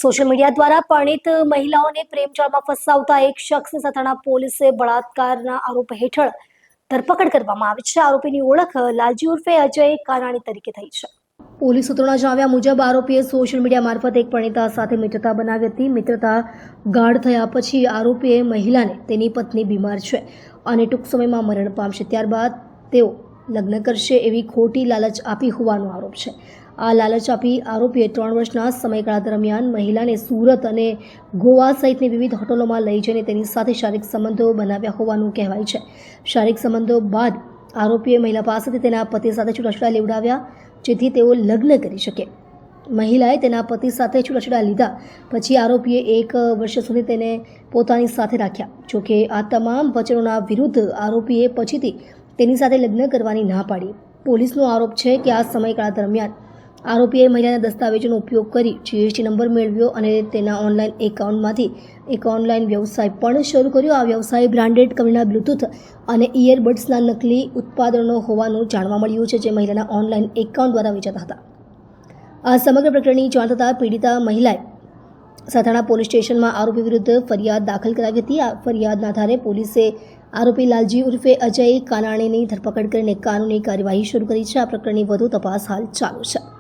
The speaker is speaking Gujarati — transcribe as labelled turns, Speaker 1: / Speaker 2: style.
Speaker 1: સોશિયલ મીડિયા દ્વારા પરિણીત મહિલાઓને પ્રેમજાળમાં ફસાવતા એક શખ્સની સથાણા પોલીસે બળાત્કારના આરોપ હેઠળ ધરપકડ કરવામાં આવી છે. આરોપીની ઓળખ લાલજી ઉર્ફે અજય કાનાણી તરીકે થઈ છે. પોલીસ સૂત્રોના જણાવ્યા મુજબ આરોપીએ સોશિયલ મીડિયા મારફત એક પરિણીતા સાથે મિત્રતા બનાવી હતી. મિત્રતા ગાઢ થયા પછી આરોપીએ મહિલાને તેની પત્ની બીમાર છે અને ટૂંક સમયમાં મરણ પામશે, ત્યારબાદ તેઓ લગ્ન કરશે એવી ખોટી લાલચ આપી હોવાનો આરોપ છે. આ લાલચ આપી આરોપીએ 3 વર્ષના સમયગાળા દરમિયાન મહિલાને સુરત અને ગોવા સહિતની વિવિધ હોટલોમાં લઈ જઈને તેની સાથે શારીરિક સંબંધો બનાવ્યા હોવાનું કહેવાય છે. શારીરિક સંબંધો બાદ આરોપીએ મહિલા પાસેથી તેના પતિ સાથે છૂટાછેડા લેવડાવ્યા જેથી તેઓ લગ્ન કરી શકે. મહિલાએ તેના પતિ સાથે છૂટાછેડા લીધા પછી આરોપીએ 1 વર્ષ સુધી તેને પોતાની સાથે રાખ્યા. જોકે આ તમામ વચનોના વિરુદ્ધ આરોપીએ પછીથી તેની સાથે લગ્ન કરવાની ના પાડી. પોલીસનો આરોપ છે કે આ સમયગાળા દરમિયાન આરોપીએ મહિલાના દસ્તાવેજોનો ઉપયોગ કરી GST નંબર મેળવ્યો અને તેના ઓનલાઈન એકાઉન્ટમાંથી એક ઓનલાઈન વ્યવસાય પણ શરૂ કર્યો. આ વ્યવસાય બ્રાન્ડેડ કંપનીના બ્લૂટૂથ અને ઇયરબડ્સના નકલી ઉત્પાદનો હોવાનું જાણવા મળ્યું છે, જે મહિલાના ઓનલાઈન એકાઉન્ટ દ્વારા વેચાતા હતા. આ સમગ્ર પ્રકરણની જાણ થતાં પીડિતા મહિલાએ સથાણા પોલીસ સ્ટેશનમાં આરોપી વિરુદ્ધ ફરિયાદ દાખલ કરાવી હતી. આ ફરિયાદના આધારે પોલીસે આરોપી લાલજી ઉર્ફે અજય કાનાણીની ધરપકડ કરીને કાનૂની કાર્યવાહી શરૂ કરી છે. આ પ્રકરણની વધુ તપાસ હાલ ચાલુ છે.